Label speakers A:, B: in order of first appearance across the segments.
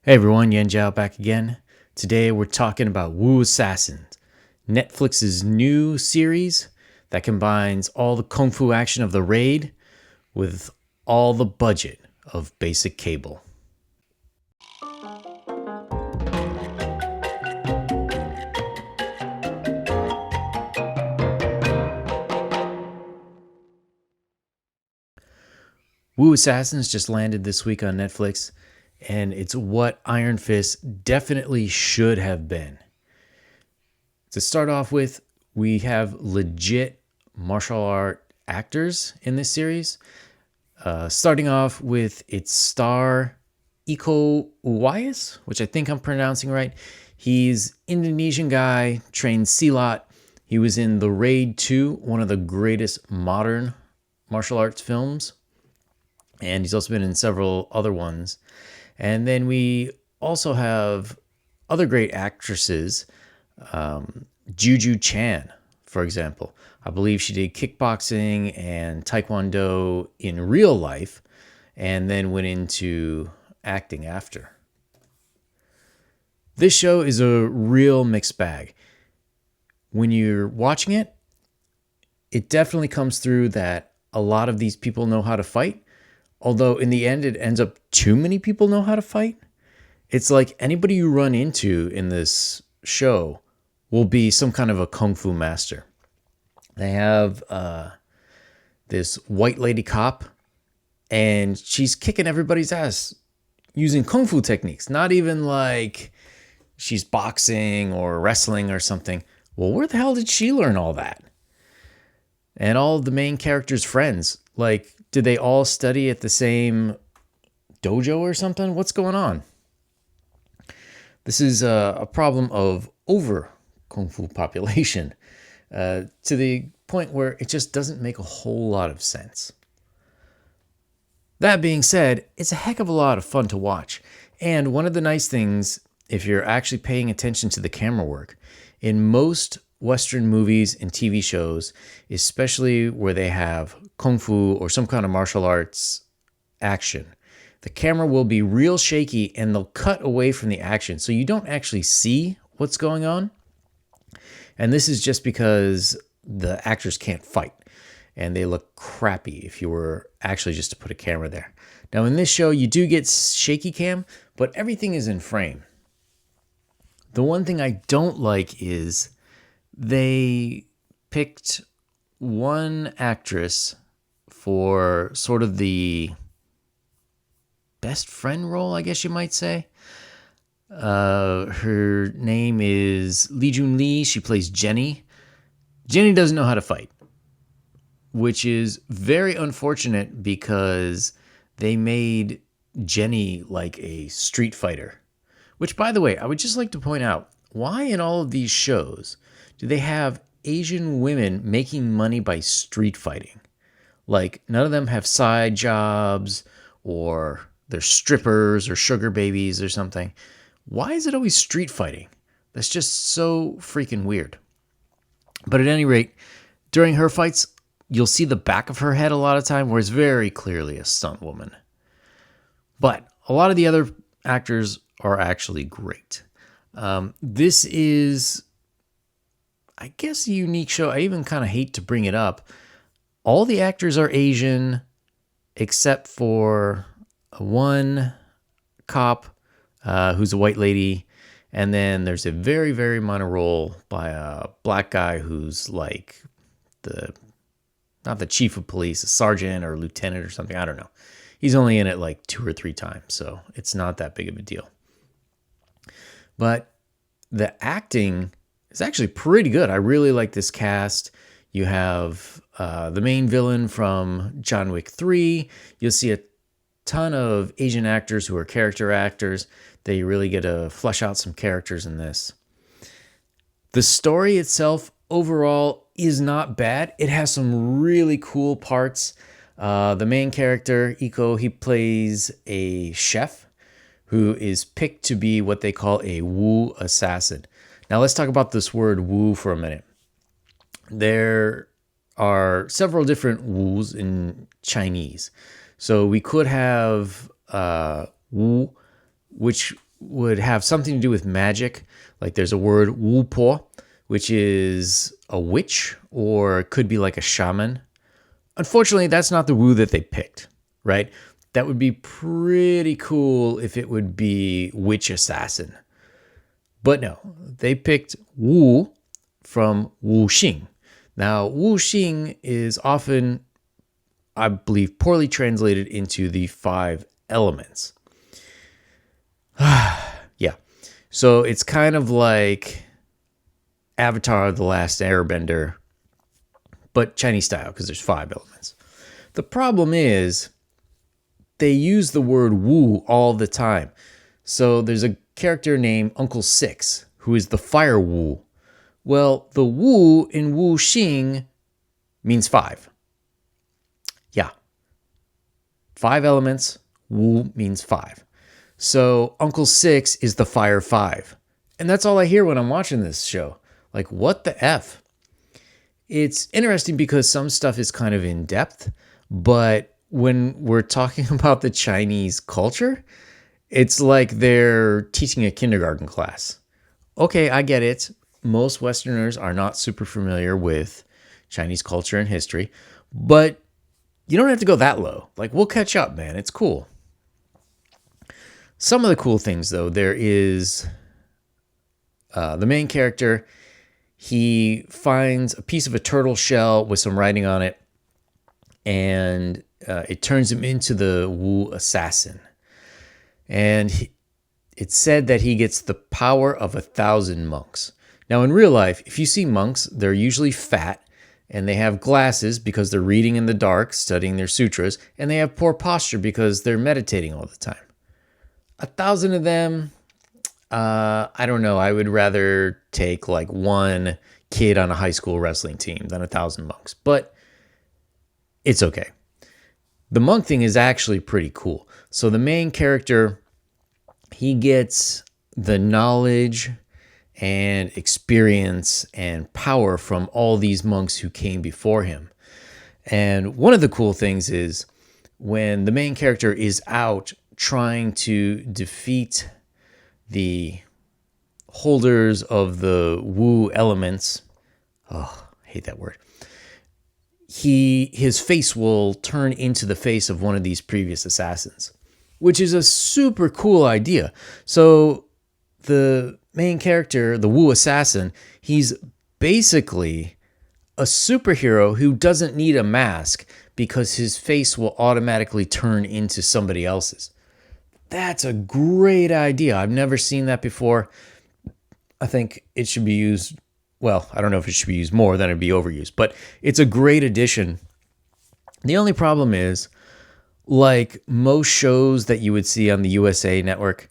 A: Hey everyone, Yan Jiao back again. Today we're talking about whaaaaaa, Netflix's new series that combines all the kung fu action of the raid with all the budget of basic cable. whaaaaaa just landed this week on Netflix, and it's what Iron Fist definitely should have been. To start off with, we have legit martial art actors in this series. Starting off with its star, Iko Uwais, which I think I'm pronouncing right. He's Indonesian guy, trained Silat. He was in The Raid 2, one of the greatest modern martial arts films. And he's also been in several other ones. And then we also have other great actresses. Juju Chan, for example. I believe she did kickboxing and taekwondo in real life and then went into acting after. This show is a real mixed bag. When you're watching it, it definitely comes through that a lot of these people know how to fight, although in the end it ends up too many people know how to fight. It's like anybody you run into in this show will be some kind of a kung fu master. They have this white lady cop, and she's kicking everybody's ass using kung fu techniques. Not even like she's boxing or wrestling or something. Well, where the hell did she learn all that? And all of the main characters' friends, like, did they all study at the same dojo or something? What's going on? This is a problem of over kung fu population to the point where it just doesn't make a whole lot of sense. That being said, it's a heck of a lot of fun to watch. And one of the nice things, if you're actually paying attention to the camera work, in most Western movies and TV shows, especially where they have kung fu or some kind of martial arts action, the camera will be real shaky and they'll cut away from the action. So you don't actually see what's going on. And this is just because the actors can't fight and they look crappy if you were actually just to put a camera there. Now in this show, you do get shaky cam, but everything is in frame. The one thing I don't like is they picked one actress for sort of the best friend role, I guess you might say. Her name is Lee Jun Lee. She plays Jenny. Jenny doesn't know how to fight, which is very unfortunate because they made Jenny like a street fighter. Which, by the way, I would just like to point out, why in all of these shows do they have Asian women making money by street fighting? Like, none of them have side jobs or they're strippers or sugar babies or something. Why is it always street fighting? That's just so freaking weird. But at any rate, during her fights, you'll see the back of her head a lot of time where it's very clearly a stunt woman. But a lot of the other actors are actually great. This is, I guess, a unique show. I even kind of hate to bring it up. All the actors are Asian except for one cop who's a white lady. And then there's a very, very minor role by a black guy who's like not the chief of police, a sergeant or lieutenant or something. I don't know. He's only in it like 2 or 3 times, so it's not that big of a deal. But the acting is actually pretty good. I really like this cast. You have the main villain from John Wick 3. You'll see a ton of Asian actors who are character actors. They really get to flesh out some characters in this. The story itself overall is not bad. It has some really cool parts. The main character, Iko, he plays a chef who is picked to be what they call a Wu assassin. Now let's talk about this word Wu for a minute. There are several different Wus in Chinese. So we could have Wu, which would have something to do with magic. Like there's a word wu po, which is a witch or could be like a shaman. Unfortunately, that's not the Wu that they picked, right? That would be pretty cool if it would be witch assassin. But no, they picked Wu from Wu Xing. Now, Wu Xing is often, I believe, poorly translated into the 5 elements. Yeah. So it's kind of like Avatar: The Last Airbender, but Chinese style, because there's 5 elements. The problem is they use the word Wu all the time. So there's a character named Uncle Six, who is the fire Wu. Well, the Wu in Wu Xing means 5. Yeah. 5 elements, Wu means 5. So Uncle Six is the fire 5. And that's all I hear when I'm watching this show. Like, what the F? It's interesting because some stuff is kind of in depth, but when we're talking about the Chinese culture, it's like they're teaching a kindergarten class. Okay, I get it. Most Westerners are not super familiar with Chinese culture and history, but you don't have to go that low. Like, we'll catch up, man. It's cool. Some of the cool things, though, there is the main character. He finds a piece of a turtle shell with some writing on it, and it turns him into the Wu assassin. And it's said that he gets the power of 1,000 monks. Now, in real life, if you see monks, they're usually fat, and they have glasses because they're reading in the dark, studying their sutras, and they have poor posture because they're meditating all the time. 1,000 of them, I don't know. I would rather take like one kid on a high school wrestling team than 1,000 monks, but it's okay. The monk thing is actually pretty cool. So the main character, he gets the knowledge and experience and power from all these monks who came before him. And one of the cool things is when the main character is out trying to defeat the holders of the Wu elements. Oh, I hate that word. His face will turn into the face of one of these previous assassins, which is a super cool idea. So the main character, the Wu assassin, he's basically a superhero who doesn't need a mask because his face will automatically turn into somebody else's. That's a great idea. I've never seen that before. I think it should be used. Well, I don't know if it should be used more, then it'd be overused, but it's a great addition. The only problem is, like most shows that you would see on the USA Network,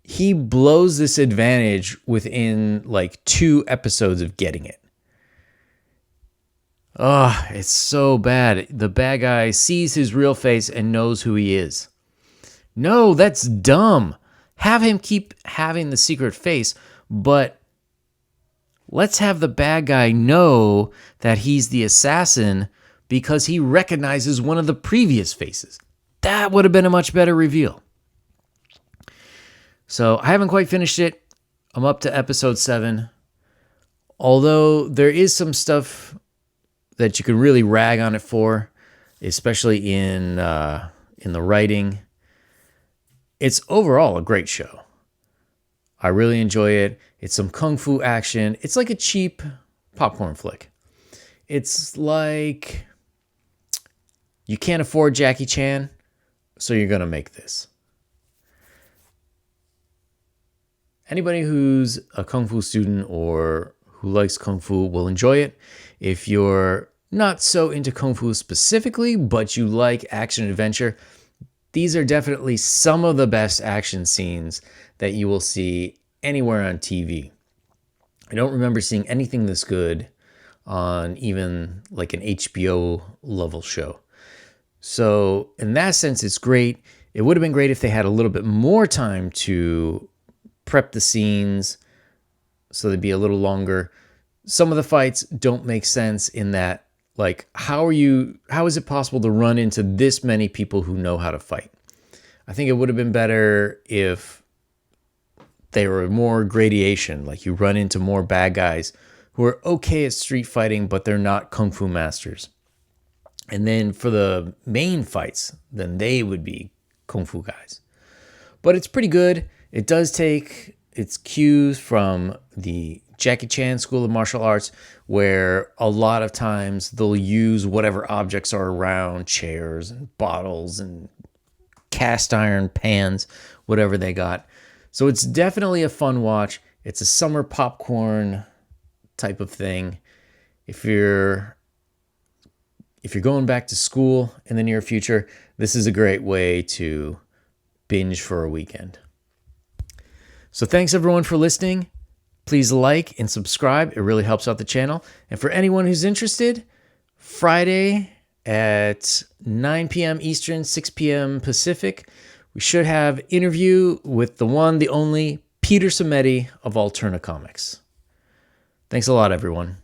A: he blows this advantage within like 2 episodes of getting it. Oh, it's so bad. The bad guy sees his real face and knows who he is. No, that's dumb. Have him keep having the secret face, but let's have the bad guy know that he's the assassin because he recognizes one of the previous faces. That would have been a much better reveal. So I haven't quite finished it. I'm up to episode 7. Although there is some stuff that you could really rag on it for, especially in the writing. It's overall a great show. I really enjoy it. It's some kung fu action. It's like a cheap popcorn flick. It's like you can't afford Jackie Chan, so you're going to make this. Anybody who's a kung fu student or who likes kung fu will enjoy it. If you're not so into kung fu specifically, but you like action adventure, these are definitely some of the best action scenes that you will see anywhere on TV. I don't remember seeing anything this good on even like an HBO level show. So in that sense, it's great. It would have been great if they had a little bit more time to prep the scenes so they'd be a little longer. Some of the fights don't make sense in that, like, how is it possible to run into this many people who know how to fight? I think it would have been better if they were more gradation. Like you run into more bad guys who are okay at street fighting, but they're not kung fu masters. And then for the main fights, then they would be kung fu guys. But it's pretty good. It does take its cues from the Jackie Chan School of Martial Arts, where a lot of times they'll use whatever objects are around, chairs and bottles and cast iron pans, whatever they got. So it's definitely a fun watch. It's a summer popcorn type of thing. If you're going back to school in the near future, this is a great way to binge for a weekend. So thanks everyone for listening. Please like and subscribe. It really helps out the channel. And for anyone who's interested, Friday at 9 p.m. Eastern, 6 p.m. Pacific, we should have interview with the one, the only Peter Samedi of Alterna Comics. Thanks a lot, everyone.